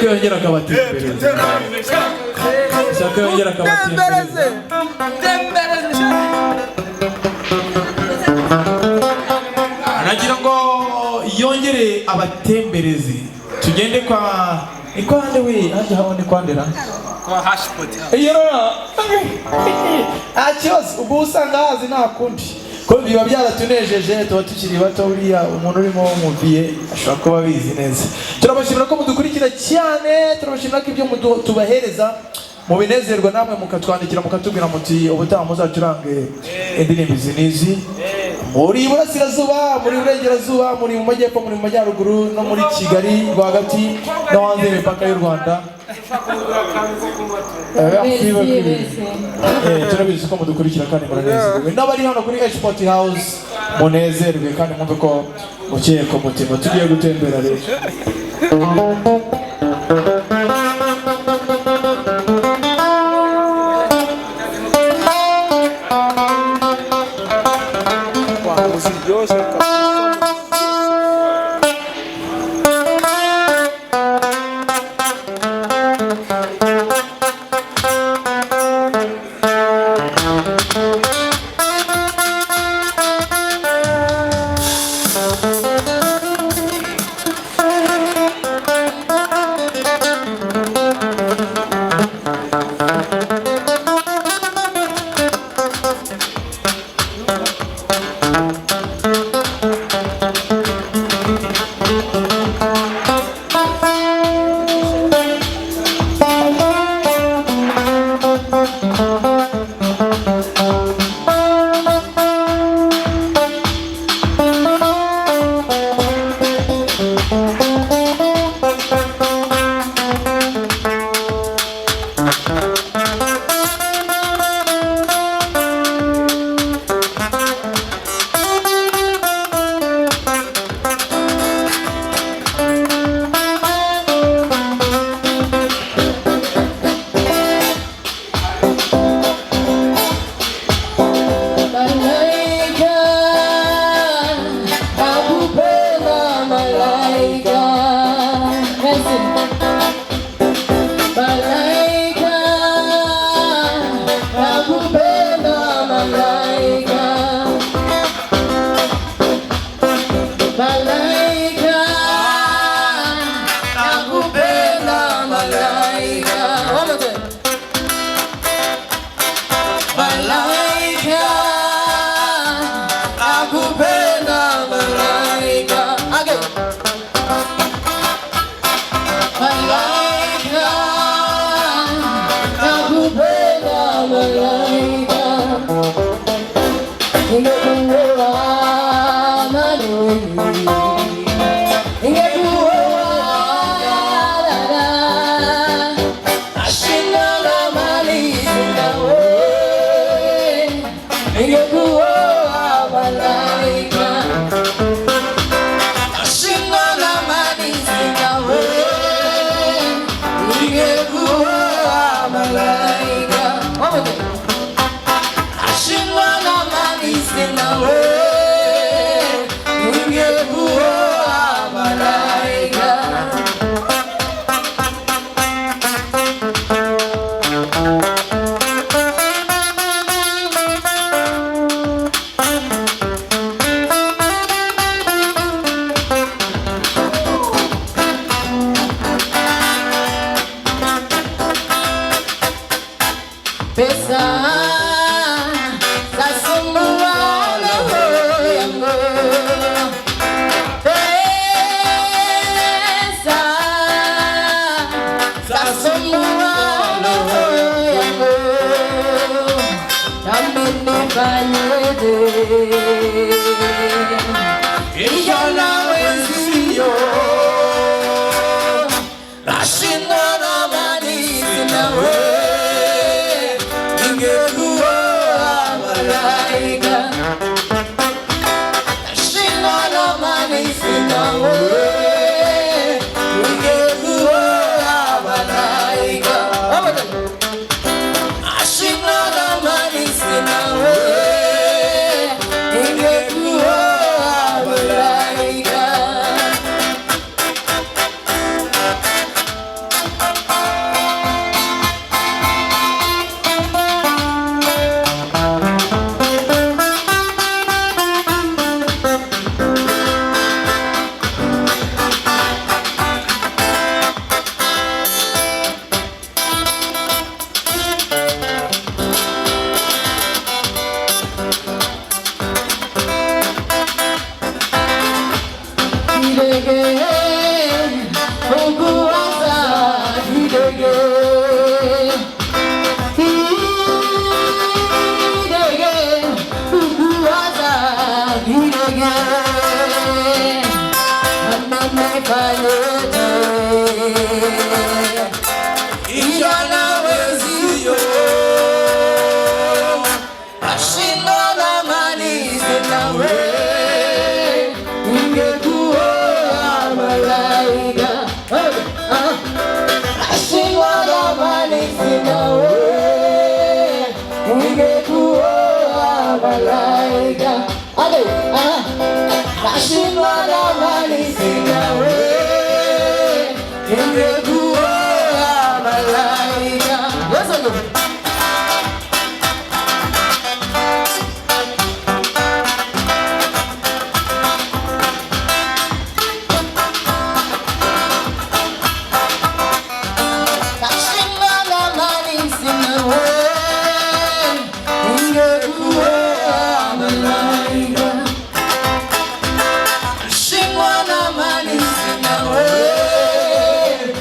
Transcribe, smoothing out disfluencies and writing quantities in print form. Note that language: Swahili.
yongera akabatembereza. Shaka yongera akabatembereza. Anagira ngo yongere abatemberezi. Tugende kwa ikwande we aje habone kwandera. Kwa hashpot. Yero. Achios ubusanga hazi nakundi. Ko biba byaratunejeje tuba tukiri bato buriya umuntu urimo wumviye ashobora kuba bizi neza. Turabashimira ko mudukurikira cyane, turabashimira ko ibyo tubahereza mu binezerwa namwe mukatwandikira mukatubwira muti ubutaha muzacurange indirimbo zinizi. Muri Burasirazuba, muri Burengerazuba, muri mu Majyepfo, muri mu Majyaruguru no muri Kigali rwagati no hanze y'imipaka y'u Rwanda. Turabizi ko mudukurikira kandi muranezerwe. N'abari hano kuri Export House munezerwe kandi mwumve ko mukeye ko mutima tugiye gutembera rero. sina wewe, ningekuwa malaika. Nashindwa na mali sina wewe, ningekuwa malaika. Shingwa na mali sina wewe,